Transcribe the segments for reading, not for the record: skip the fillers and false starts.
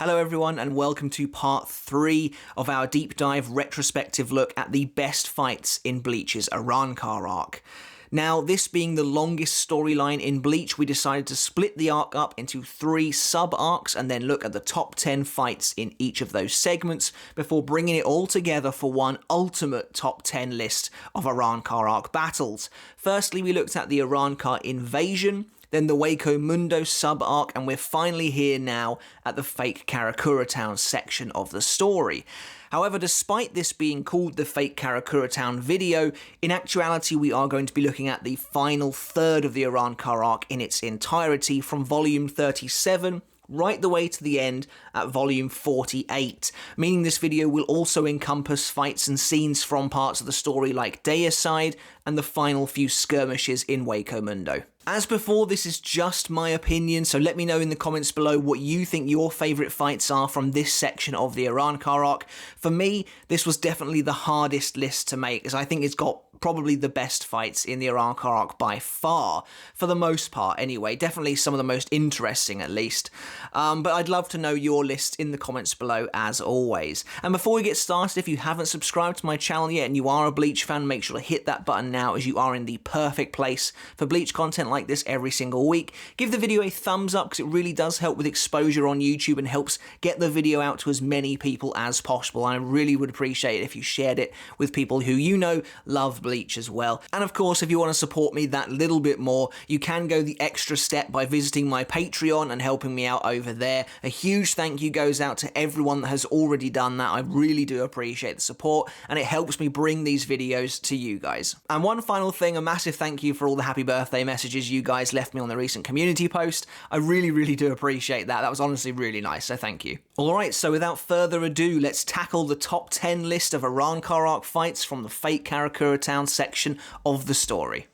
Hello everyone and welcome to part 3 of our deep dive retrospective look at the best fights in Bleach's Arrancar arc. Now, this being the longest storyline in Bleach, we decided to split the arc up into 3 sub-arcs and then look at the top 10 fights in each of those segments before bringing it all together for one ultimate top 10 list of Arrancar arc battles. Firstly, we looked at the Arrancar invasion, then the Hueco Mundo sub-arc, and we're finally here now at the fake Karakura Town section of the story. However, despite this being called the fake Karakura Town video, in actuality we are going to be looking at the final third of the Arrancar arc in its entirety from volume 37 right the way to the end at volume 48, meaning this video will also encompass fights and scenes from parts of the story like Deicide and the final few skirmishes in Hueco Mundo. As before, this is just my opinion, so let me know in the comments below what you think your favourite fights are from this section of the Arrancar arc. For me, this was definitely the hardest list to make, as I think it's got probably the best fights in the Arrancar arc by far, for the most part anyway, definitely some of the most interesting at least. But I'd love to know your list in the comments below as always. And before we get started, if you haven't subscribed to my channel yet and you are a Bleach fan, make sure to hit that button now, as you are in the perfect place for Bleach content like this every single week. Give the video a thumbs up because it really does help with exposure on YouTube and helps get the video out to as many people as possible. And I really would appreciate it if you shared it with people who you know love Bleach as well. And of course, if you want to support me that little bit more, you can go the extra step by visiting my Patreon and helping me out over there. A huge thank you goes out to everyone that has already done that. I really do appreciate the support and it helps me bring these videos to you guys. And one final thing, a massive thank you for all the happy birthday messages you guys left me on the recent community post. I really do appreciate that. That was honestly really nice, so thank you. Alright, so without further ado, let's tackle the top 10 list of Arrancar arc fights from the fake Karakura Town section of the story.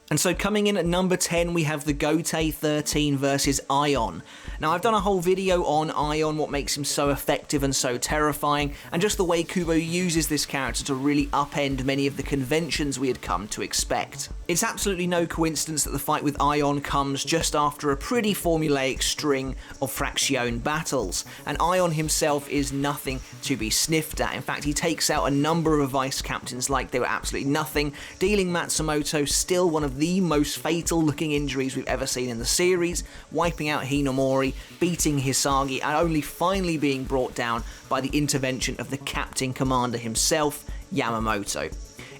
And so coming in at number 10, we have the Gote 13 versus Aion. Now, I've done a whole video on Aion, what makes him so effective and so terrifying, and just the way Kubo uses this character to really upend many of the conventions we had come to expect. It's absolutely no coincidence that the fight with Aion comes just after a pretty formulaic string of Fraction battles, and Aion himself is nothing to be sniffed at. In fact, he takes out a number of vice captains like they were absolutely nothing, dealing Matsumoto still one of the most fatal looking injuries we've ever seen in the series, wiping out Hinomori, beating Hisagi, and only finally being brought down by the intervention of the captain commander himself, Yamamoto.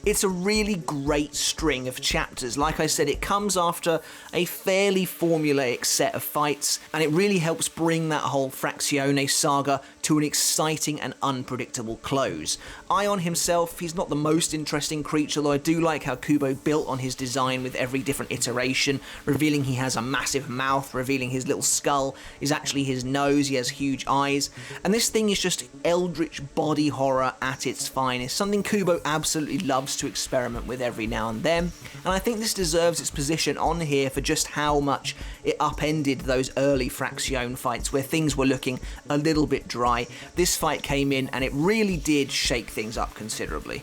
It's a really great string of chapters. Like I said, it comes after a fairly formulaic set of fights, and it really helps bring that whole Frazione saga to an exciting and unpredictable close. Aion himself, he's not the most interesting creature, though I do like how Kubo built on his design with every different iteration, revealing he has a massive mouth, revealing his little skull is actually his nose, he has huge eyes, and this thing is just eldritch body horror at its finest, something Kubo absolutely loves to experiment with every now and then, and I think this deserves its position on here for just how much it upended those early Fraction fights where things were looking a little bit dry. This fight came in and it really did shake things up considerably.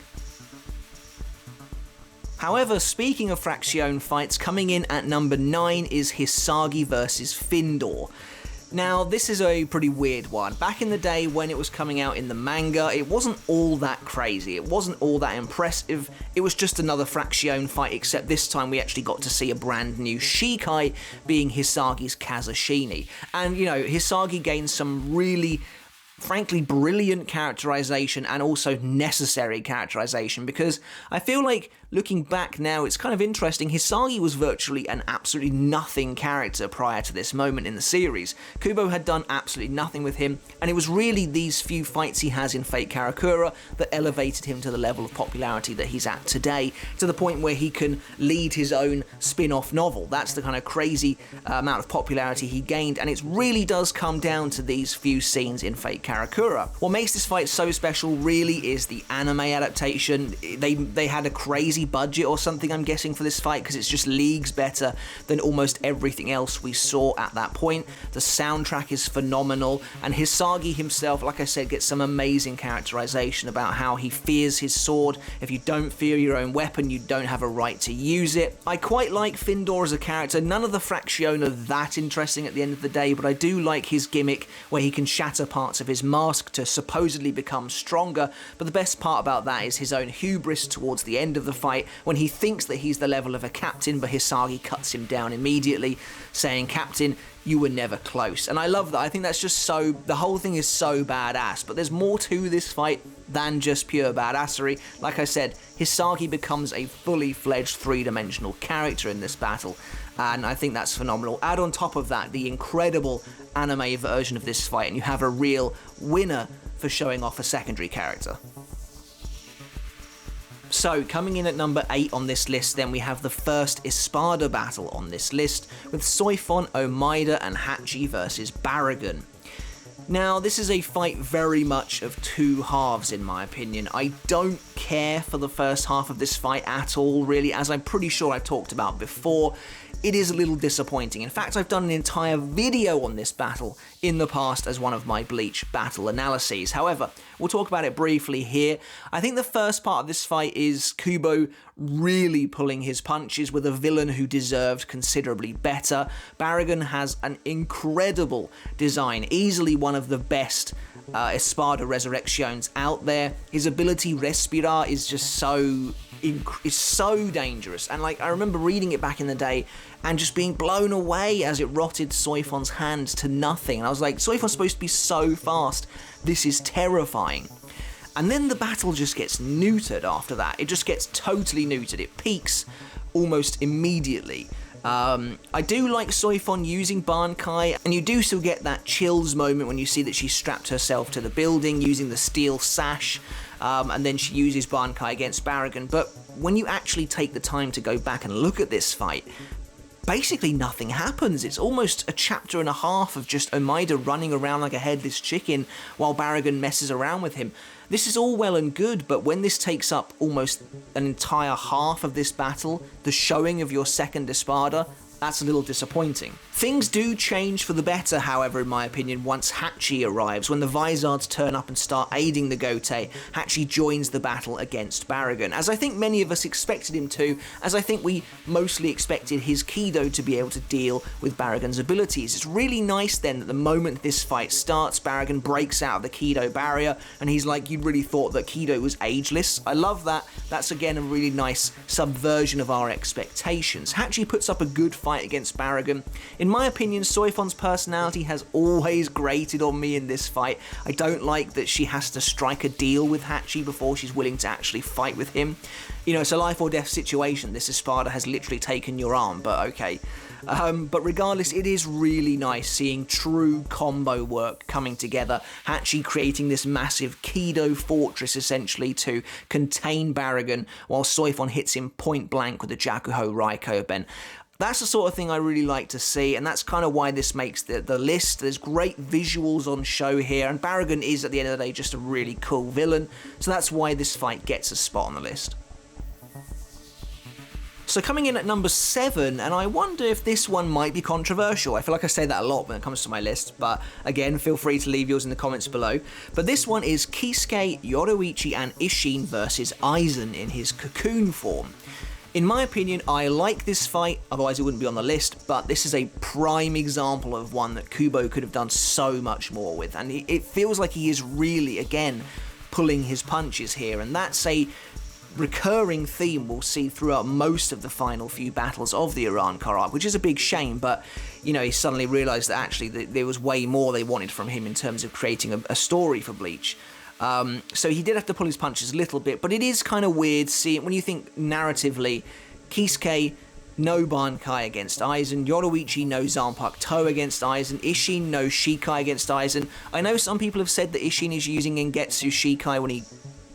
However, speaking of Fraction fights, coming in at number 9 is Hisagi versus Findor. Now, this is a pretty weird one. Back in the day when it was coming out in the manga, it wasn't all that crazy, it wasn't all that impressive, it was just another Fraction fight, except this time we actually got to see a brand new Shikai being Hisagi's Kazashini. And, you know, Hisagi gained some really frankly brilliant characterization and also necessary characterization, because I feel like looking back now it's kind of interesting. Hisagi was virtually an absolutely nothing character prior to this moment in the series. Kubo had done absolutely nothing with him, and it was really these few fights he has in Fake Karakura that elevated him to the level of popularity that he's at today, to the point where he can lead his own spin-off novel. That's the kind of crazy amount of popularity he gained, and it really does come down to these few scenes in Fake Karakura. What makes this fight so special really is the anime adaptation. They had a crazy budget or something, I'm guessing, for this fight, because it's just leagues better than almost everything else we saw at that point. The soundtrack is phenomenal, and Hisagi himself, like I said, gets some amazing characterization about how he fears his sword. If you don't fear your own weapon, you don't have a right to use it. I quite like Findor as a character. None of the Fraction are that interesting at the end of the day, but I do like his gimmick where he can shatter parts of his mask to supposedly become stronger. But the best part about that is his own hubris towards the end of the fight, when he thinks that he's the level of a captain, but Hisagi cuts him down immediately, saying, "Captain, you were never close." And I love that. I think that's just so, the whole thing is so badass, but there's more to this fight than just pure badassery. Like I said, Hisagi becomes a fully fledged three-dimensional character in this battle, and I think that's phenomenal. Add on top of that the incredible anime version of this fight, and you have a real winner for showing off a secondary character. So, coming in at number 8 on this list, then we have the first Espada battle on this list, with Soifon, Omaida, and Hachi versus Baragon. Now, this is a fight very much of two halves, in my opinion. I don't care for the first half of this fight at all, really, as I'm pretty sure I've talked about before. It is a little disappointing. In fact, I've done an entire video on this battle in the past as one of my Bleach battle analyses. However, we'll talk about it briefly here. I think the first part of this fight is Kubo really pulling his punches with a villain who deserved considerably better. Baragon has an incredible design, easily one of the best Espada Resurrections out there. His ability Respirar is just so dangerous, and like I remember reading it back in the day and just being blown away as it rotted Soifon's hands to nothing, and I was like, Soifon's supposed to be so fast, this is terrifying. And then the battle just gets neutered after that. It just gets totally neutered. It peaks almost immediately. I do like Soifon using Bankai, and you do still get that chills moment when you see that she strapped herself to the building using the steel sash, and then she uses Bankai against Baragon. But when you actually take the time to go back and look at this fight, basically nothing happens. It's almost a chapter and a half of just Omaida running around like a headless chicken while Baragon messes around with him. This is all well and good, but when this takes up almost an entire half of this battle, the showing of your second Espada, that's a little disappointing. Things do change for the better, however, in my opinion, once Hachi arrives. When the Vizards turn up and start aiding the Gote, Hachi joins the battle against Baragon, as I think many of us expected him to, as I think we mostly expected his Kido to be able to deal with Baragon's abilities. It's really nice then that the moment this fight starts, Baragon breaks out of the Kido barrier, and he's like, you really thought that Kido was ageless? I love that. That's again a really nice subversion of our expectations. Hachi puts up a good fight against Baragon. In my opinion, Soifon's personality has always grated on me in this fight. I don't like that she has to strike a deal with Hachi before she's willing to actually fight with him. You know, it's a life or death situation. This Espada has literally taken your arm, but okay. But regardless, it is really nice seeing true combo work coming together. Hachi creating this massive Kido fortress, essentially, to contain Baragon, while Soifon hits him point blank with the Jakuho Raikoben. That's the sort of thing I really like to see, and that's kind of why this makes the list. There's great visuals on show here, and Baragon is, at the end of the day, just a really cool villain, so that's why this fight gets a spot on the list. So coming in at number 7, and I wonder if this one might be controversial. I feel like I say that a lot when it comes to my list, but again, feel free to leave yours in the comments below. But this one is Kisuke, Yoruichi, and Isshin versus Aizen in his cocoon form. In my opinion, I like this fight, otherwise it wouldn't be on the list, but this is a prime example of one that Kubo could have done so much more with, and it feels like he is really, again, pulling his punches here, and that's a recurring theme we'll see throughout most of the final few battles of the Arrancar Arc, which is a big shame, but, you know, he suddenly realised that actually there was way more they wanted from him in terms of creating a story for Bleach. So he did have to pull his punches a little bit, but it is kind of weird seeing, when you think narratively, Kisuke, no Bankai against Aizen, Yoruichi, no Zanpakuto Toe against Aizen, Isshin, no Shikai against Aizen. I know some people have said that Isshin is using Gengetsu Shikai when he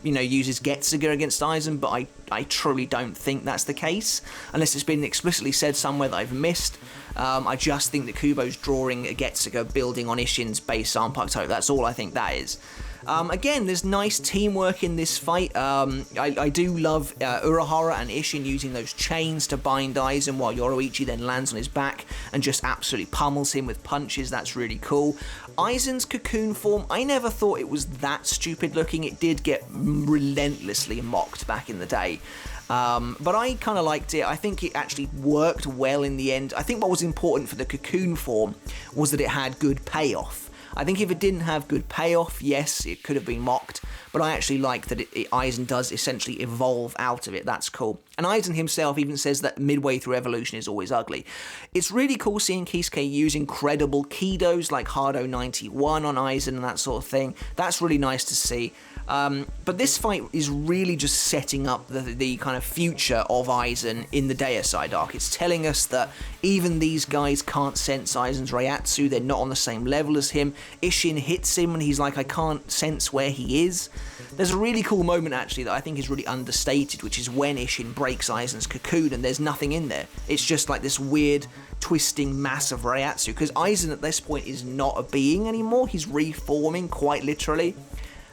uses Getsuga against Aizen, but I truly don't think that's the case, unless it's been explicitly said somewhere that I've missed. I just think that Kubo's drawing a Getsuga building on Isshin's base arm Pakuto. That's all I think that is. Again, there's nice teamwork in this fight. I do love Urahara and Isshin using those chains to bind Aizen while Yoroichi then lands on his back and just absolutely pummels him with punches. That's really cool. Aizen's cocoon form, I never thought it was that stupid looking. It did get relentlessly mocked back in the day. But I kind of liked it. I think it actually worked well in the end. I think what was important for the cocoon form was that it had good payoff. I think if it didn't have good payoff, yes, it could have been mocked, but I actually like that Aizen does essentially evolve out of it. That's cool. And Aizen himself even says that midway through evolution is always ugly. It's really cool seeing Kisuke use incredible Kidos like Hardo 91 on Aizen and that sort of thing. That's really nice to see. But this fight is really just setting up the kind of future of Aizen in the Deicide arc. It's telling us that even these guys can't sense Aizen's Reiatsu, they're not on the same level as him. Isshin hits him and he's like, I can't sense where he is. There's a really cool moment actually that I think is really understated, which is when Isshin breaks Aizen's cocoon and there's nothing in there. It's just like this weird twisting mass of Reiatsu, because Aizen at this point is not a being anymore, he's reforming quite literally.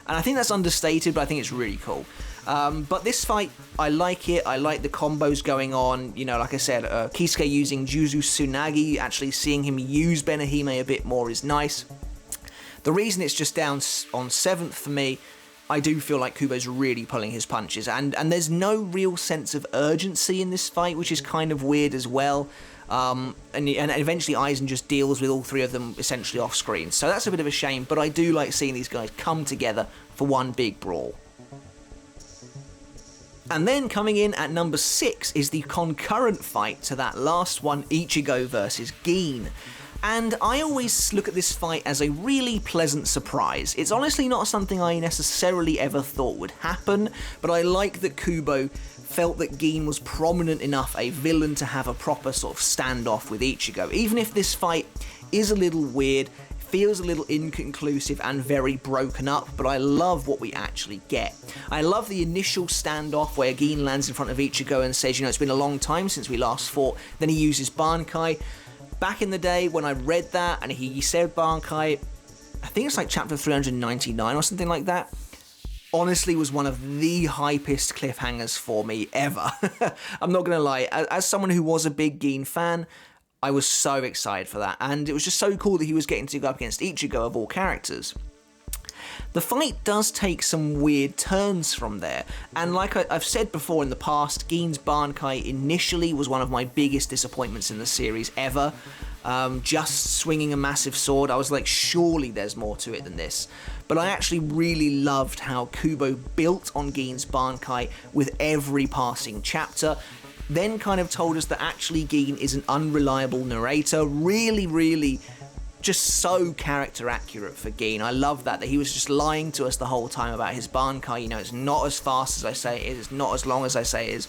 And I think that's understated, but I think it's really cool. But this fight, I like it. I like the combos going on. Like I said, Kisuke using Juzu Tsunagi, actually seeing him use Benihime a bit more is nice. The reason it's just down on 7th for me, I do feel like Kubo's really pulling his punches. And there's no real sense of urgency in this fight, which is kind of weird as well. And eventually Aizen just deals with all three of them essentially off screen. So that's a bit of a shame, but I do like seeing these guys come together for one big brawl. And then coming in at number 6 is the concurrent fight to that last one, Ichigo versus Gin. And I always look at this fight as a really pleasant surprise. It's honestly not something I necessarily ever thought would happen, but I like that Kubo felt that Gin was prominent enough a villain to have a proper sort of standoff with Ichigo. Even if this fight is a little weird, feels a little inconclusive and very broken up, but I love what we actually get. I love the initial standoff where Gin lands in front of Ichigo and says, it's been a long time since we last fought. Then he uses Bankai. Back in the day when I read that and he said Bankai, I think it's like chapter 399 or something like that, honestly was one of the hypest cliffhangers for me ever. I'm not going to lie, as someone who was a big Gin fan, I was so excited for that, and it was just so cool that he was getting to go up against Ichigo of all characters. The fight does take some weird turns from there, and like I've said before in the past, Gin's Bankai initially was one of my biggest disappointments in the series ever. Just swinging a massive sword, I was like, surely there's more to it than this. But I actually really loved how Kubo built on Gin's Bankai with every passing chapter, then kind of told us that actually Gin is an unreliable narrator, really just so character accurate for Gin. I love that he was just lying to us the whole time about his Bankai, it's not as fast as I say it is, it's not as long as I say it is.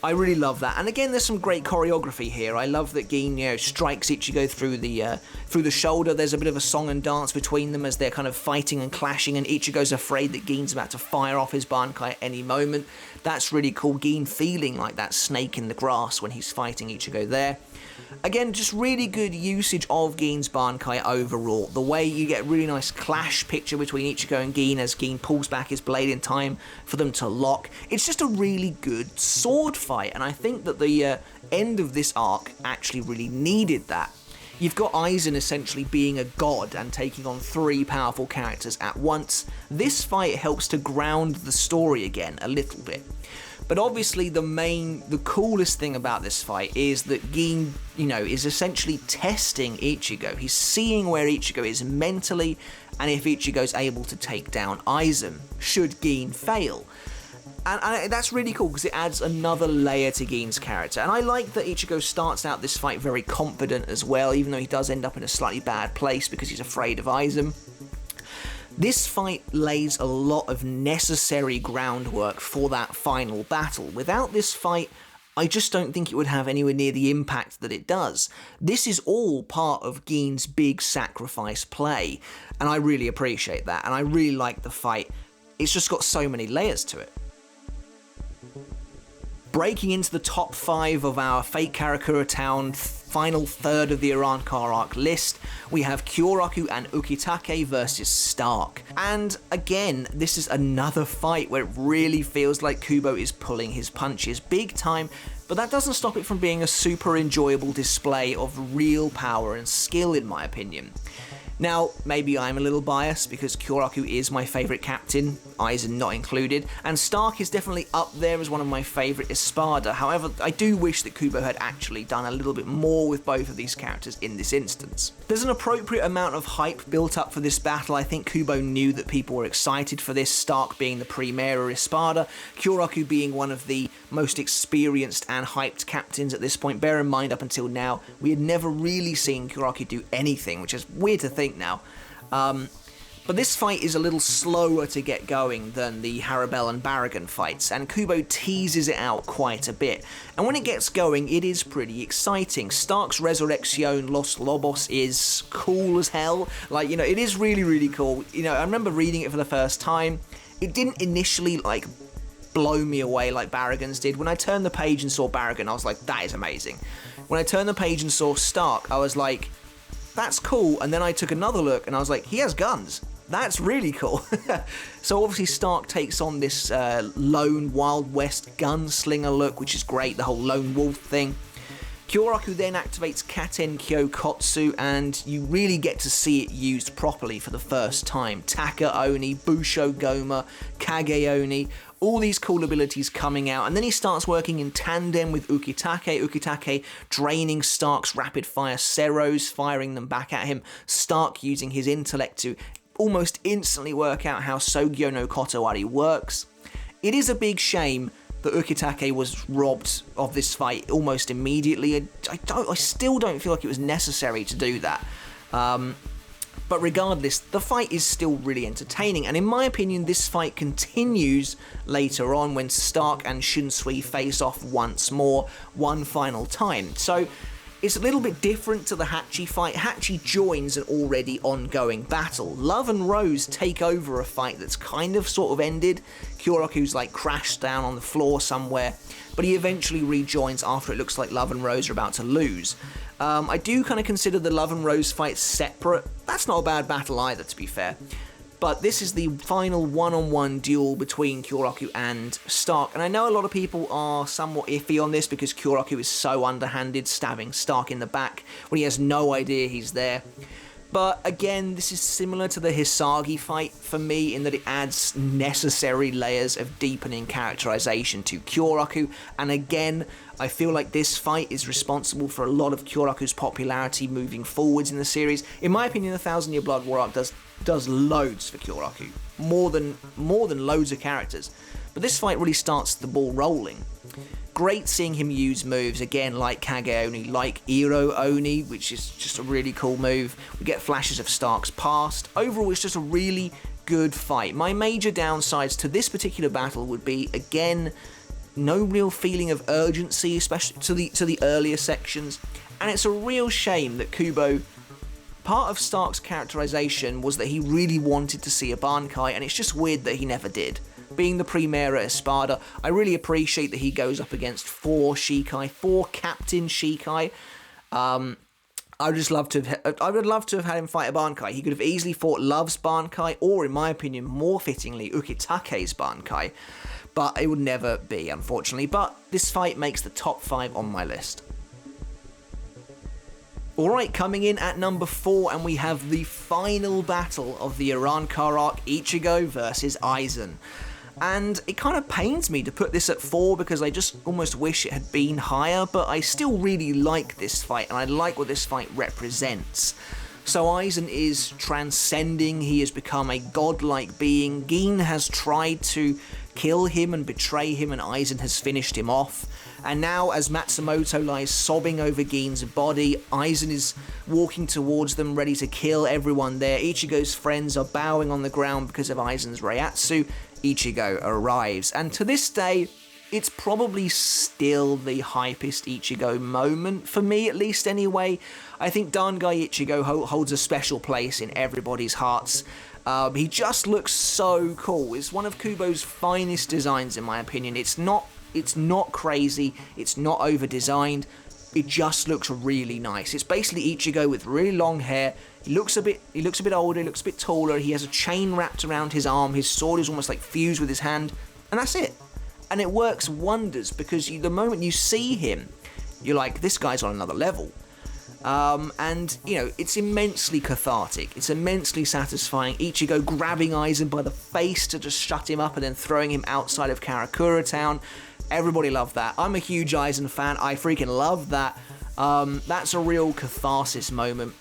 I really love that, and again, there's some great choreography here. I love that Gin, strikes Ichigo through the shoulder. There's a bit of a song and dance between them as they're kind of fighting and clashing, and Ichigo's afraid that Gin's about to fire off his Bankai at any moment. That's really cool. Gin feeling like that snake in the grass when he's fighting Ichigo there. Again, just really good usage of Gin's Bankai overall. The way you get a really nice clash picture between Ichigo and Gin as Gin pulls back his blade in time for them to lock. It's just a really good sword fight, and I think that the end of this arc actually really needed that. You've got Aizen essentially being a god and taking on 3 powerful characters at once. This fight helps to ground the story again a little bit. But obviously the coolest thing about this fight is that Gin, is essentially testing Ichigo. He's seeing where Ichigo is mentally and if Ichigo's able to take down Aizen, should Gin fail. And that's really cool because it adds another layer to Gin's character. And I like that Ichigo starts out this fight very confident as well, even though he does end up in a slightly bad place because he's afraid of Aizen. This fight lays a lot of necessary groundwork for that final battle. Without this fight, I just don't think it would have anywhere near the impact that it does. This is all part of Gin's big sacrifice play, and I really appreciate that, and I really like the fight. it's just got so many layers to it. Breaking into the top 5 of our Fate Karakura Town final third of the Arrancar Arc list, we have Kyoraku and Ukitake versus Stark. And again, this is another fight where it really feels like Kubo is pulling his punches big time, but that doesn't stop it from being a super enjoyable display of real power and skill, in my opinion. Now, maybe I'm a little biased because Kyoraku is my favourite captain, Aizen not included, and Stark is definitely up there as one of my favourite Espada. However, I do wish that Kubo had actually done a little bit more with both of these characters in this instance. There's an appropriate amount of hype built up for this battle. I think Kubo knew that people were excited for this, Stark being the Primera Espada, Kyoraku being one of the most experienced and hyped captains at this point. Bear in mind, up until now, we had never really seen Kyoraku do anything, which is weird to think now. But this fight is a little slower to get going than the Harabel and Barragan fights, and Kubo teases it out quite a bit. And when it gets going, it is pretty exciting. Stark's Resurrección Los Lobos is cool as hell. Like, it is really, really cool. I remember reading it for the first time. It didn't initially, blow me away like Barragan's did. When I turned the page and saw Barragan, I was like, that is amazing. When I turned the page and saw Stark, I was like, that's cool. And then I took another look and I was like, he has guns. That's really cool. So obviously Stark takes on this lone Wild West gunslinger look, which is great, the whole lone wolf thing. Kyoraku then activates Katenkyo Kotsu, and you really get to see it used properly for the first time. Taka Oni, Busho Goma, Kage Oni, all these cool abilities coming out, and then he starts working in tandem with Ukitake. Ukitake draining Stark's rapid-fire Seros, firing them back at him. Stark using his intellect to almost instantly work out how Sogyo no Kotowari works. It is a big shame that Ukitake was robbed of this fight almost immediately. I still don't feel like it was necessary to do that. But regardless, the fight is still really entertaining, and in my opinion, this fight continues later on when Stark and Shunsui face off once more, one final time. So it's a little bit different to the Hachi fight. Hachi joins an already ongoing battle. Love and Rose take over a fight that's kind of sort of ended. Kyoraku's crashed down on the floor somewhere, but he eventually rejoins after it looks like Love and Rose are about to lose. I do kind of consider the Love and Rose fight separate. That's not a bad battle either, to be fair. But this is the final one-on-one duel between Kyoraku and Stark, and I know a lot of people are somewhat iffy on this because Kyoraku is so underhanded, stabbing Stark in the back when he has no idea he's there. But again, this is similar to the Hisagi fight for me in that it adds necessary layers of deepening characterization to Kyoraku, and again, I feel like this fight is responsible for a lot of Kyoraku's popularity moving forwards in the series. In my opinion, the Thousand Year Blood War arc does loads for Kyoraku, more than loads of characters. But this fight really starts the ball rolling. Great seeing him use moves, again, like Kage Oni, like Iro Oni, which is just a really cool move. We get flashes of Stark's past. Overall, it's just a really good fight. My major downsides to this particular battle would be, again, no real feeling of urgency, especially to the earlier sections. And it's a real shame that Kubo, part of Stark's characterization was that he really wanted to see a Bankai, and it's just weird that he never did. Being the Primera Espada, I really appreciate that he goes up against 4 Captain Shikai. I would love to have had him fight a Bankai. He could have easily fought Love's Bankai, or in my opinion, more fittingly, Ukitake's Bankai. But it would never be, unfortunately. But this fight makes the top 5 on my list. Alright, coming in at number 4, and we have the final battle of the Arrancar Arc, Ichigo versus Aizen. And it kind of pains me to put this at 4 because I just almost wish it had been higher, but I still really like this fight, and I like what this fight represents. So Aizen is transcending, he has become a godlike being. Gin has tried to kill him and betray him, and Aizen has finished him off. And now, as Matsumoto lies sobbing over Gin's body, Aizen is walking towards them, ready to kill everyone there. Ichigo's friends are bowing on the ground because of Aizen's Reiatsu. Ichigo arrives, and to this day, it's probably still the hypest Ichigo moment, for me at least anyway. I think Dangai Ichigo holds a special place in everybody's hearts. He just looks so cool. It's one of Kubo's finest designs in my opinion. It's not crazy, it's not over-designed, it just looks really nice. It's basically Ichigo with really long hair. He looks a bit older, he looks a bit taller, he has a chain wrapped around his arm, his sword is almost like fused with his hand, and that's it. And it works wonders because the moment you see him, you're like, this guy's on another level. And, it's immensely cathartic. It's immensely satisfying. Ichigo grabbing Aizen by the face to just shut him up and then throwing him outside of Karakura town. Everybody loved that. I'm a huge Aizen fan. I freaking love that. That's a real catharsis moment.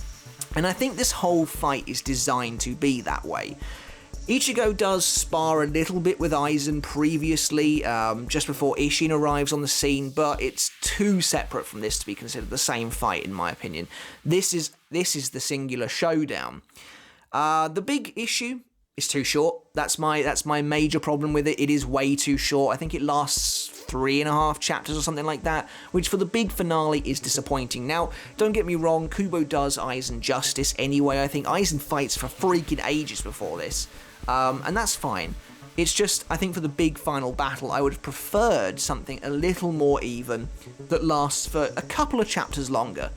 And I think this whole fight is designed to be that way. Ichigo does spar a little bit with Aizen previously, just before Ishin arrives on the scene, but it's too separate from this to be considered the same fight, in my opinion. This is the singular showdown. The big issue is too short. That's my major problem with it. It is way too short. I think it lasts 3.5 chapters or something like that, which for the big finale is disappointing. Now, don't get me wrong, Kubo does Aizen justice anyway. I think Aizen fights for freaking ages before this. And that's fine. It's just, I think for the big final battle, I would have preferred something a little more even that lasts for a couple of chapters longer.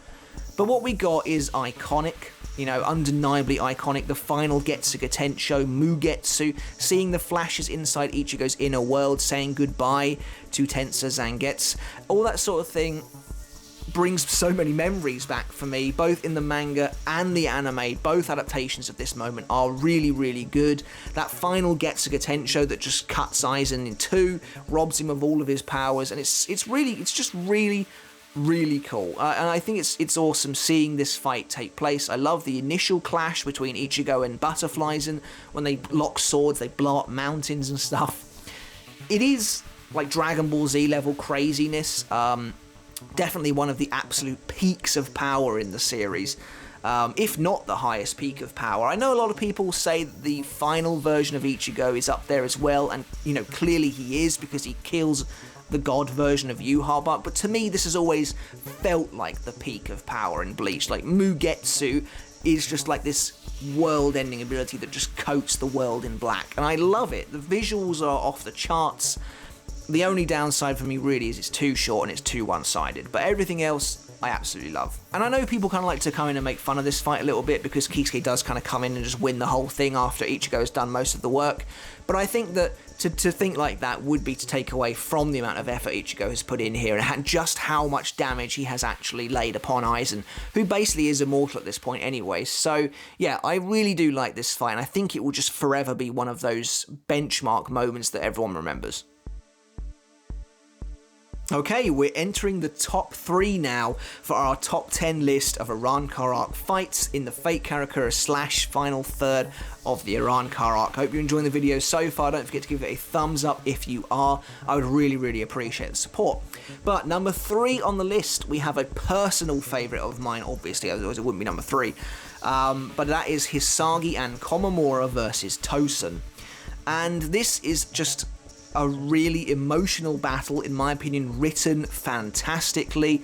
But what we got is iconic, undeniably iconic. The final Getsuga Tensho, Mugetsu, seeing the flashes inside Ichigo's inner world, saying goodbye to Tensa Zangetsu, all that sort of thing brings so many memories back for me, both in the manga and the anime. Both adaptations of this moment are really, really good. That final Getsuga Tensho that just cuts Aizen in two, robs him of all of his powers, and it's just really, really cool. And I think it's awesome seeing this fight take place. I love the initial clash between Ichigo and Butterflies, when they lock swords, they blow up mountains and stuff. It is like Dragon Ball Z level craziness. Definitely one of the absolute peaks of power in the series, if not the highest peak of power. I know a lot of people say that the final version of Ichigo is up there as well, and clearly he is because he kills the god version of Yhwach, but to me this has always felt like the peak of power in Bleach. Like Mugetsu is just like this world-ending ability that just coats the world in black, and I love it. The visuals are off the charts. The only downside for me really is it's too short and it's too one-sided, but everything else I absolutely love. And I know people kind of like to come in and make fun of this fight a little bit because Kisuke does kind of come in and just win the whole thing after Ichigo has done most of the work, but I think that to think like that would be to take away from the amount of effort Ichigo has put in here and just how much damage he has actually laid upon Aizen, who basically is immortal at this point anyway. So yeah, I really do like this fight, and I think it will just forever be one of those benchmark moments that everyone remembers. Okay, we're entering the top 3 now for our top 10 list of Arrancar Arc fights in the Fate Karakura / final third of the Arrancar Arc. I hope you're enjoying the video so far. Don't forget to give it a thumbs up if you are. I would really, really appreciate the support. But number 3 on the list, we have a personal favourite of mine, obviously, otherwise it wouldn't be number 3. But that is Hisagi and Komamura versus Tosen. And this is just a really emotional battle, in my opinion, written fantastically.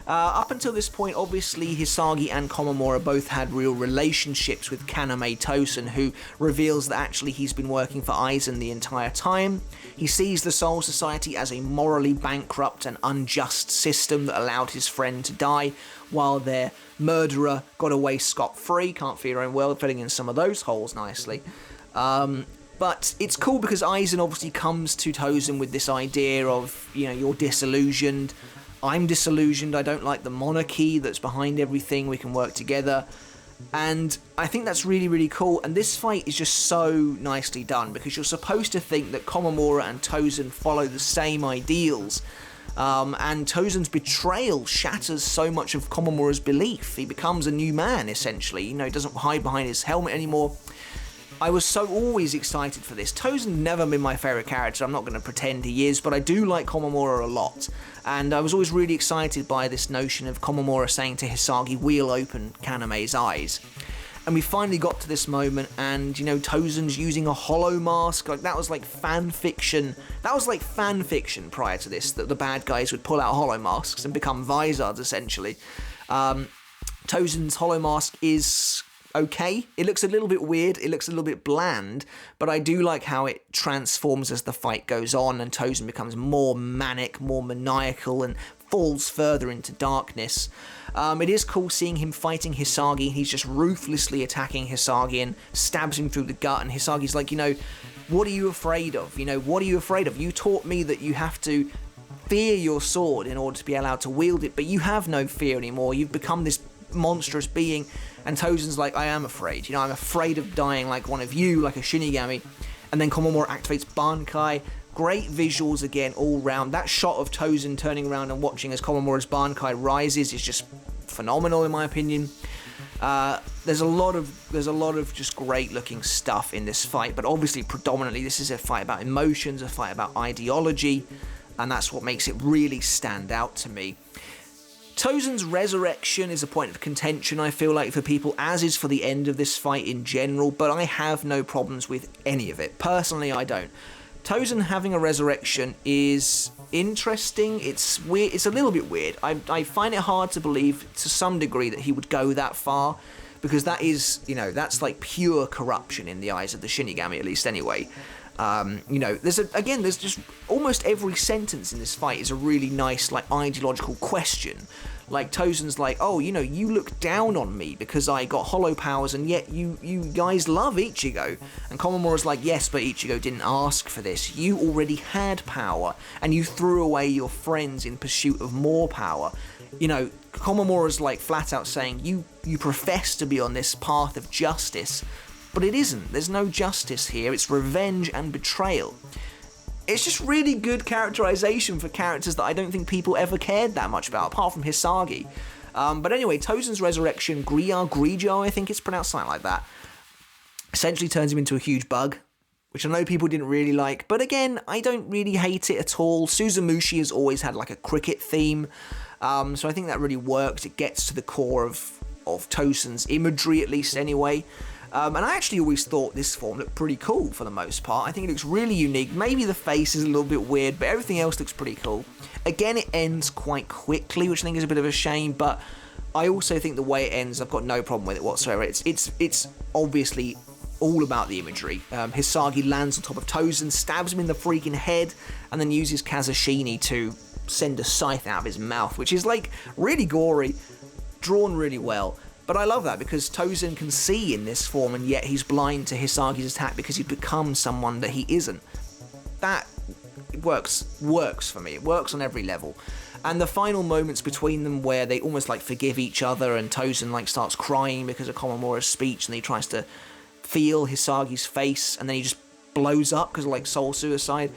Up until this point, obviously, Hisagi and Komamura both had real relationships with Kaname Tosen, who reveals that actually he's been working for Aizen the entire time. He sees the Soul Society as a morally bankrupt and unjust system that allowed his friend to die, while their murderer got away scot-free. Can't fear your own world, filling in some of those holes nicely. But it's cool because Aizen obviously comes to Tosen with this idea of, you're disillusioned, I'm disillusioned, I don't like the monarchy that's behind everything, we can work together. And I think that's really, really cool, and this fight is just so nicely done because you're supposed to think that Komamura and Tosen follow the same ideals, and Tosen's betrayal shatters so much of Komamura's belief. He becomes a new man, essentially, he doesn't hide behind his helmet anymore. I was so always excited for this. Tosen's never been my favourite character, I'm not going to pretend he is, but I do like Komamura a lot. And I was always really excited by this notion of Komamura saying to Hisagi, we'll open Kaname's eyes. And we finally got to this moment, and, you know, Tozen's using a hollow mask. Like, that was like fan fiction. That was like fan fiction prior to this, that the bad guys would pull out hollow masks and become Vizards, essentially. Tozen's hollow mask is okay. It looks a little bit weird. It looks a little bit bland, but I do like how it transforms as the fight goes on, and Tozen becomes more manic, more maniacal, and falls further into darkness. It is cool seeing him fighting Hisagi. He's just ruthlessly attacking Hisagi and stabs him through the gut, and Hisagi's like, you know, what are you afraid of? You know, what are you afraid of? You taught me that you have to fear your sword in order to be allowed to wield it, but you have no fear anymore. You've become this monstrous being. And Tozen's like, I am afraid. You know, I'm afraid of dying like one of you, like a Shinigami. And then Komamura activates Bankai. Great visuals again all round. That shot of Tozen turning around and watching as Komamura's Bankai rises is just phenomenal in my opinion. There's a lot of just great looking stuff in this fight, but obviously predominantly this is a fight about emotions, a fight about ideology, and that's what makes it really stand out to me. Tozen's resurrection is a point of contention, I feel like, for people, as is for the end of this fight in general, but I have no problems with any of it. Personally, I don't. Tozen having a resurrection is interesting. It's weird. It's a little bit weird. I find it hard to believe, to some degree, that he would go that far, because that is, you know, that's like pure corruption in the eyes of the Shinigami, at least anyway. You know, there's just almost every sentence in this fight is a really nice, like, ideological question. Like, Tozen's like, oh, you know, you look down on me because I got hollow powers, and yet you guys love Ichigo. And Komamura's like, yes, but Ichigo didn't ask for this. You already had power, and you threw away your friends in pursuit of more power. You know, Komamura's like flat out saying, you profess to be on this path of justice, but it isn't. There's no justice here. It's revenge and betrayal. It's just really good characterization for characters that I don't think people ever cared that much about, apart from Hisagi. But anyway, Tozen's resurrection, Grijo, I think it's pronounced, something like that, essentially turns him into a huge bug, which I know people didn't really like. But again, I don't really hate it at all. Suzumushi has always had like a cricket theme, so I think that really works. It gets to the core of Tozen's imagery, at least anyway. And I actually always thought this form looked pretty cool for the most part. I think it looks really unique. Maybe the face is a little bit weird, but everything else looks pretty cool. Again, it ends quite quickly, which I think is a bit of a shame, but I also think the way it ends, I've got no problem with it whatsoever. It's obviously all about the imagery. Hisagi lands on top of Tozen, stabs him in the freaking head, and then uses Kazushini to send a scythe out of his mouth, which is like really gory, drawn really well. But I love that because Tozen can see in this form, and yet he's blind to Hisagi's attack because he's become someone that he isn't. That works for me. It works on every level. And the final moments between them where they almost like forgive each other, and Tozen like starts crying because of Komamura's speech, and he tries to feel Hisagi's face, and then he just blows up because of like soul suicide.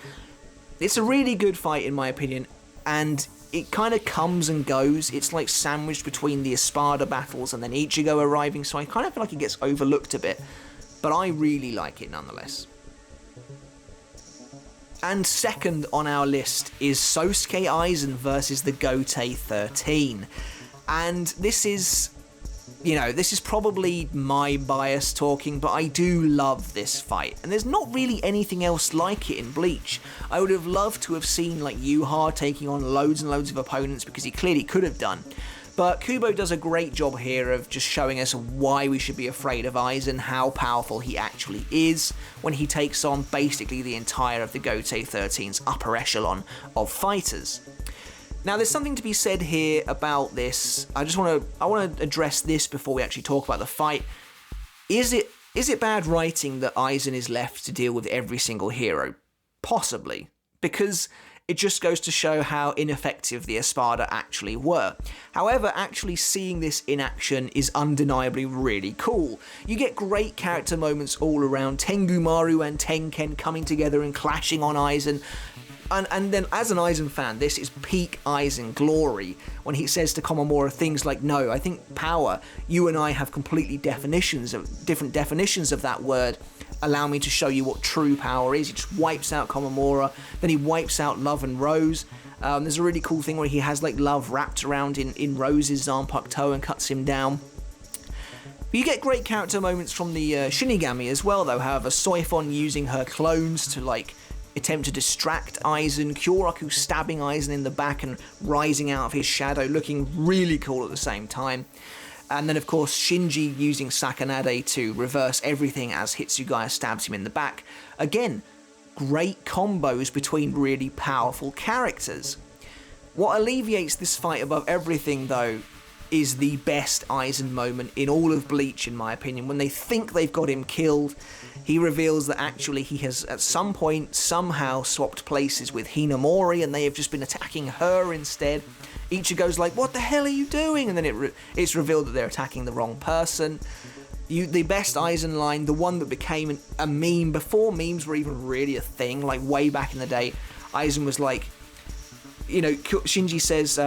It's a really good fight in my opinion, and it kind of comes and goes. It's like sandwiched between the Espada battles and then Ichigo arriving, so I kind of feel like it gets overlooked a bit, but I really like it nonetheless. And second on our list is Sosuke Aizen versus the Gotei 13. And this is, you know, this is probably my bias talking, but I do love this fight. And there's not really anything else like it in Bleach. I would have loved to have seen like Yuha taking on loads and loads of opponents, because he clearly could have done. But Kubo does a great job here of just showing us why we should be afraid of Aizen, how powerful he actually is when he takes on basically the entire of the Gotei 13's upper echelon of fighters. Now, there's something to be said here about this. I want to address this before we actually talk about the fight. Is it bad writing that Aizen is left to deal with every single hero? Possibly, because it just goes to show how ineffective the Espada actually were. However, actually seeing this in action is undeniably really cool. You get great character moments all around, Tengu Maru and Tenken coming together and clashing on Aizen. And then, as an Aizen fan, this is peak Aizen glory, when he says to Komamura things like, no, I think power, you and I have completely different definitions of that word. Allow me to show you what true power is. He just wipes out Komamura, then he wipes out Love and Rose. There's a really cool thing where he has like Love wrapped around in Rose's Zanpakuto and cuts him down. But you get great character moments from the Shinigami as well, though. However, Soifon using her clones to, like, attempt to distract Aizen, Kyoraku stabbing Aizen in the back and rising out of his shadow, looking really cool at the same time. And then, of course, Shinji using Sakanade to reverse everything as Hitsugaya stabs him in the back. Again, great combos between really powerful characters. What alleviates this fight above everything, though, is the best Aizen moment in all of Bleach, in my opinion. When they think they've got him killed, he reveals that actually he has at some point somehow swapped places with Hinamori and they have just been attacking her instead. Ichigo's like, what the hell are you doing? And then it's revealed that they're attacking the wrong person. The best Aizen line, the one that became a meme before memes were even really a thing, like way back in the day. Aizen was like, you know, Shinji says,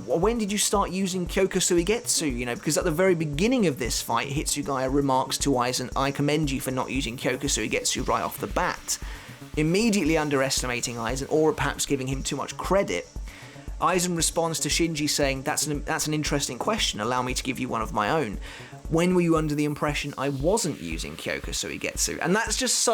when did you start using Kyoka Suigetsu? You know, because at the very beginning of this fight, Hitsugaya remarks to Aizen, I commend you for not using Kyoka Suigetsu right off the bat. Immediately underestimating Aizen, or perhaps giving him too much credit. Aizen responds to Shinji saying, that's an interesting question, allow me to give you one of my own. When were you under the impression I wasn't using Kyoka Suigetsu? And that's just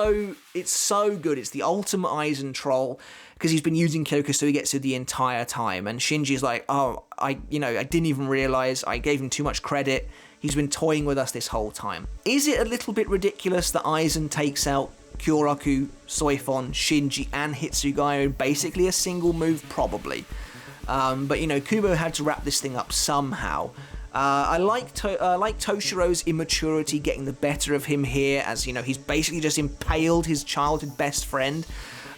it's so good. It's the ultimate Aizen troll, because he's been using Kyoka Suigetsu the entire time, and Shinji's like, oh, I didn't even realise, I gave him too much credit, he's been toying with us this whole time. Is it a little bit ridiculous that Aizen takes out Kyoraku, Soifon, Shinji, and Hitsugaya in basically a single move? Probably. But, you know, Kubo had to wrap this thing up somehow. I like Toshiro's immaturity getting the better of him here, as, you know, he's basically just impaled his childhood best friend.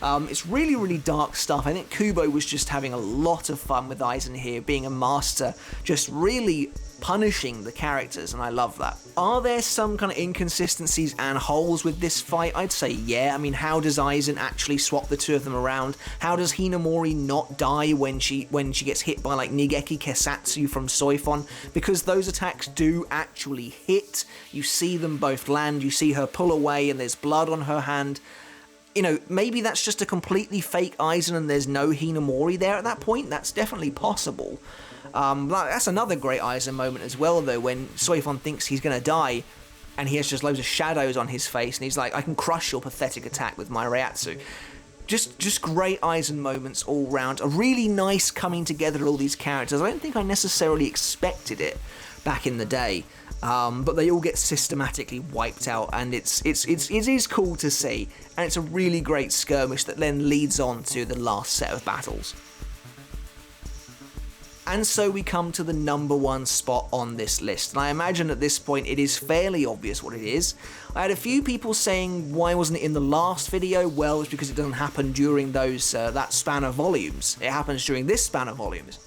It's really, really dark stuff. I think Kubo was just having a lot of fun with Aizen here, being a master, just really punishing the characters, and I love that. Are there some kind of inconsistencies and holes with this fight? I'd say yeah. I mean, how does Aizen actually swap the two of them around? How does Hinamori not die when she gets hit by, like, Nigeki Kesatsu from Soifon? Because those attacks do actually hit. You see them both land, you see her pull away and there's blood on her hand. You know, maybe that's just a completely fake Aizen and there's no Hinamori there at that point. That's definitely possible. That's another great Aizen moment as well, though, when Soifon thinks he's going to die and he has just loads of shadows on his face and he's like, I can crush your pathetic attack with my Reiatsu. Just great Aizen moments all round. A really nice coming together of all these characters. I don't think I necessarily expected it back in the day, but they all get systematically wiped out, and it is cool to see, and it's a really great skirmish that then leads on to the last set of battles. And so we come to the number one spot on this list, and I imagine at this point it is fairly obvious what it is. I had a few people saying, why wasn't it in the last video? Well, it's because it doesn't happen during that span of volumes. It happens during this span of volumes.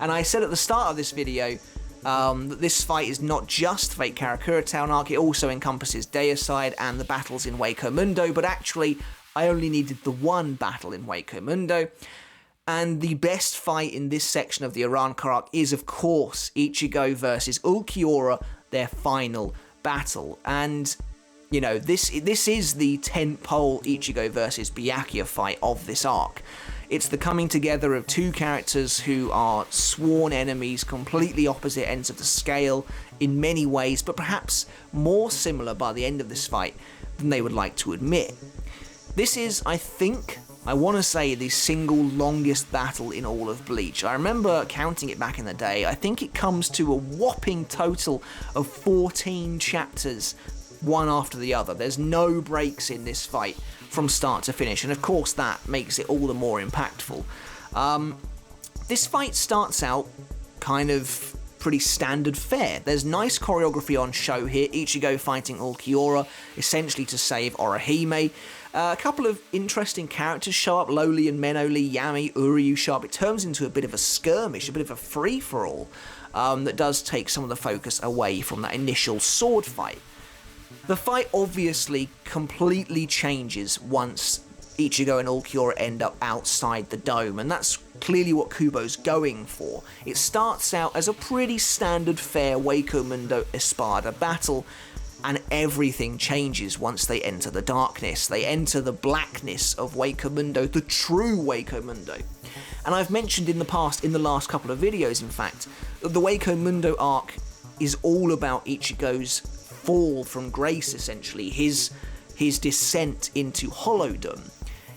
And I said at the start of this video that this fight is not just Fate Karakura Town Arc, it also encompasses Deicide and the battles in Hueco Mundo, but actually I only needed the one battle in Hueco Mundo. And the best fight in this section of the Arrancar Arc is, of course, Ichigo versus Ulquiorra, their final battle. And, you know, this is the tentpole Ichigo versus Byakuya fight of this arc. It's the coming together of two characters who are sworn enemies, completely opposite ends of the scale in many ways, but perhaps more similar by the end of this fight than they would like to admit. This is, I want to say, the single longest battle in all of Bleach. I remember counting it back in the day. I think it comes to a whopping total of 14 chapters, one after the other. There's no breaks in this fight from start to finish, and of course that makes it all the more impactful. This fight starts out kind of pretty standard fare. There's nice choreography on show here, Ichigo fighting Ulquiorra, essentially to save Orihime. A couple of interesting characters show up, Loli and Menoli, Yami, Uryu show up. It turns into a bit of a skirmish, a bit of a free-for-all, that does take some of the focus away from that initial sword fight. The fight obviously completely changes once Ichigo and Ulquiorra end up outside the dome, and that's clearly what Kubo's going for. It starts out as a pretty standard fare Hueco Mundo Espada battle, and everything changes once they enter the darkness. They enter the blackness of Hueco Mundo, the true Hueco Mundo. And I've mentioned in the past, in the last couple of videos in fact, that the Hueco Mundo arc is all about Ichigo's fall from grace, essentially, his descent into hollowdom,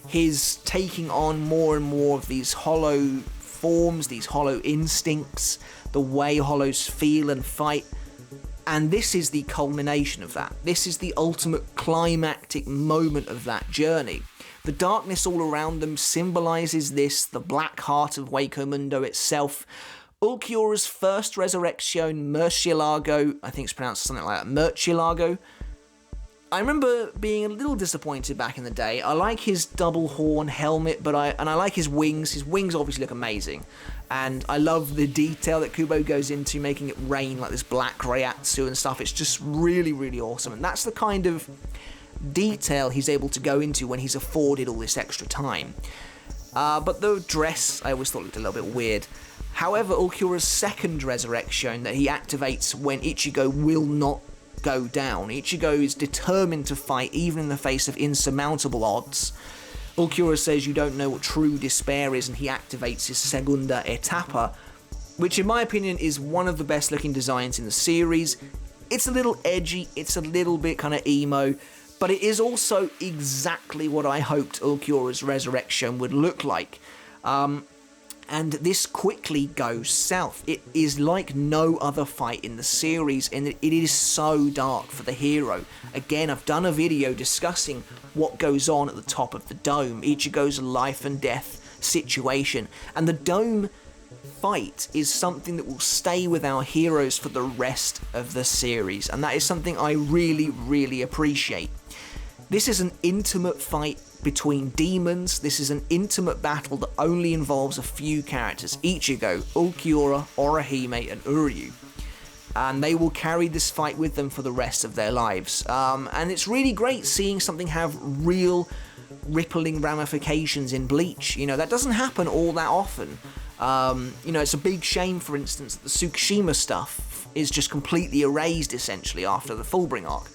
his taking on more and more of these hollow forms, these hollow instincts, the way hollows feel and fight. And this is the culmination of that. This is the ultimate climactic moment of that journey. The darkness all around them symbolizes this, the black heart of Hueco Mundo itself. Ulquiorra's first resurrection, Murcielago, I think it's pronounced something like that, Murcielago. I remember being a little disappointed back in the day. I like his double horn helmet, but I like his wings. His wings obviously look amazing. And I love the detail that Kubo goes into, making it rain like this black Reiatsu and stuff. It's just really, really awesome. And that's the kind of detail he's able to go into when he's afforded all this extra time. But the dress, I always thought looked a little bit weird. However, Ulquiorra's second resurrection that he activates when Ichigo will not go down. Ichigo is determined to fight even in the face of insurmountable odds. Ulquiorra says you don't know what true despair is, and he activates his Segunda Etapa, which in my opinion is one of the best looking designs in the series. It's a little edgy, it's a little bit kind of emo, but it is also exactly what I hoped Ulquiorra's resurrection would look like. And this quickly goes south. It is like no other fight in the series, and it is so dark for the hero. Again, I've done a video discussing what goes on at the top of the dome, Ichigo's life and death situation, and the dome fight is something that will stay with our heroes for the rest of the series, and that is something I really, really appreciate. This is an intimate fight between demons. This is an intimate battle that only involves a few characters: Ichigo, Ulquiorra, Orihime, and Uryu. And they will carry this fight with them for the rest of their lives. And it's really great seeing something have real rippling ramifications in Bleach. You know, that doesn't happen all that often. You know, it's a big shame, for instance, that the Tsukishima stuff is just completely erased, essentially, after the Fullbring arc.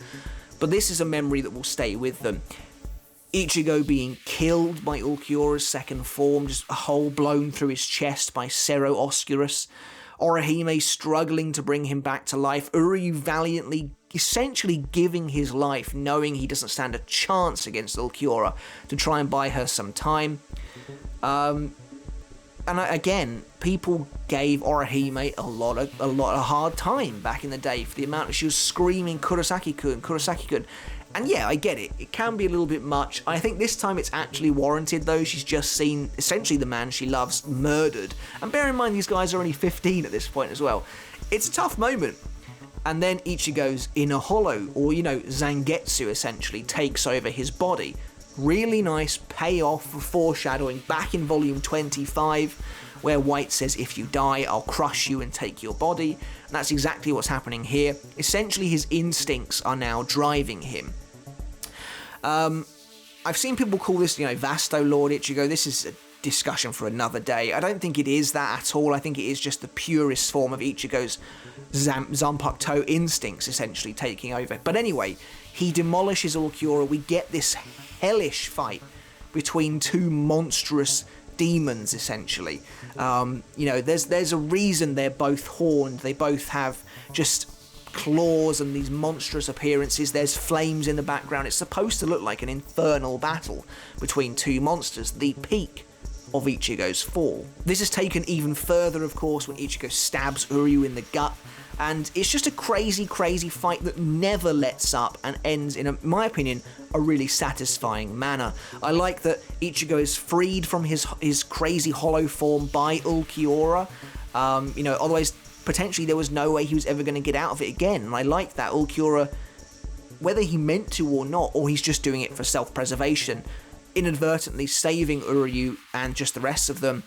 But this is a memory that will stay with them. Ichigo being killed by Ulquiorra's second form, just a hole blown through his chest by Cero Osculus. Orihime struggling to bring him back to life. Uryu valiantly, essentially giving his life, knowing he doesn't stand a chance against Ulquiorra, to try and buy her some time. Again, people gave Orihime a lot of hard time back in the day for the amount that she was screaming Kurosaki-kun, Kurosaki-kun. And yeah, I get it. It can be a little bit much. I think this time it's actually warranted, though. She's just seen, essentially, the man she loves murdered. And bear in mind, these guys are only 15 at this point as well. It's a tough moment. And then Ichigo's inner hollow, or, you know, Zangetsu, essentially, takes over his body. Really nice payoff for foreshadowing back in volume 25, where White says, if you die, I'll crush you and take your body. And that's exactly what's happening here. Essentially, his instincts are now driving him. I've seen people call this, you know, Vasto Lord Ichigo. This is a discussion for another day. I don't think it is that at all. I think it is just the purest form of Ichigo's Zanpakuto instincts essentially taking over. But anyway, he demolishes Ulquiorra. We get this hellish fight between two monstrous demons, essentially. You know, there's a reason they're both horned. They both have just claws and these monstrous appearances. There's flames in the background. It's supposed to look like an infernal battle between two monsters, the peak of Ichigo's fall. This is taken even further, of course, when Ichigo stabs Uryu in the gut, and it's just a crazy, crazy fight that never lets up and ends in my opinion, a really satisfying manner. I like that Ichigo is freed from his crazy hollow form by Ulquiorra. You know, otherwise, potentially there was no way he was ever going to get out of it again, and I like that Ulquiorra, whether he meant to or not, or he's just doing it for self-preservation, inadvertently saving Uryu and just the rest of them.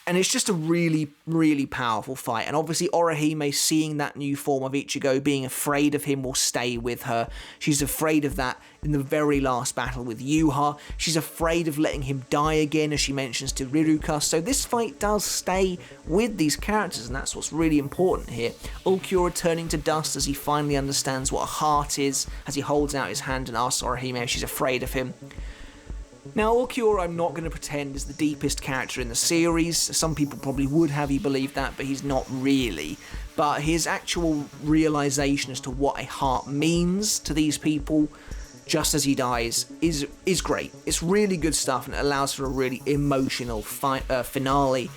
And it's just a really, really powerful fight. And obviously Orihime, seeing that new form of Ichigo, being afraid of him, will stay with her. She's afraid of that in the very last battle with Yuha. She's afraid of letting him die again, as she mentions to Riruka. So this fight does stay with these characters, and that's what's really important here. Ulquiorra turning to dust as he finally understands what a heart is, as he holds out his hand and asks Orihime if she's afraid of him. Now, Ulquiorra, I'm not going to pretend, is the deepest character in the series. Some people probably would have you believe that, but he's not really. But his actual realization as to what a heart means to these people, just as he dies, is great. It's really good stuff, and it allows for a really emotional finale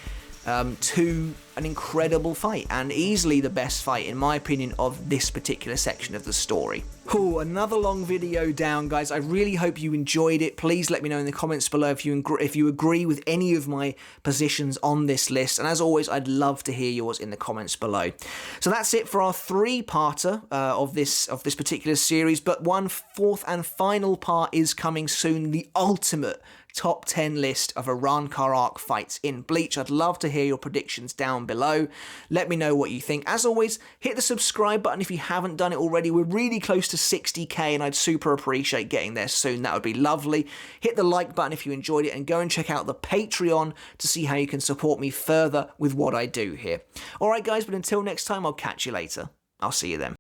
to an incredible fight, and easily the best fight, in my opinion, of this particular section of the story. Cool, another long video down, guys. I really hope you enjoyed it. Please let me know in the comments below if you agree with any of my positions on this list, and as always, I'd love to hear yours in the comments below. So that's it for our three-parter of this particular series, but one fourth and final part is coming soon, the ultimate top 10 list of Arrancar Arc fights in Bleach. I'd love to hear your predictions down below. Let me know what you think. As always, hit the subscribe button if you haven't done it already. We're really close to 60k, and I'd super appreciate getting there soon. That would be lovely. Hit the like button if you enjoyed it, and go and check out the Patreon to see how you can support me further with what I do here. Alright guys, but until next time, I'll catch you later. I'll see you then.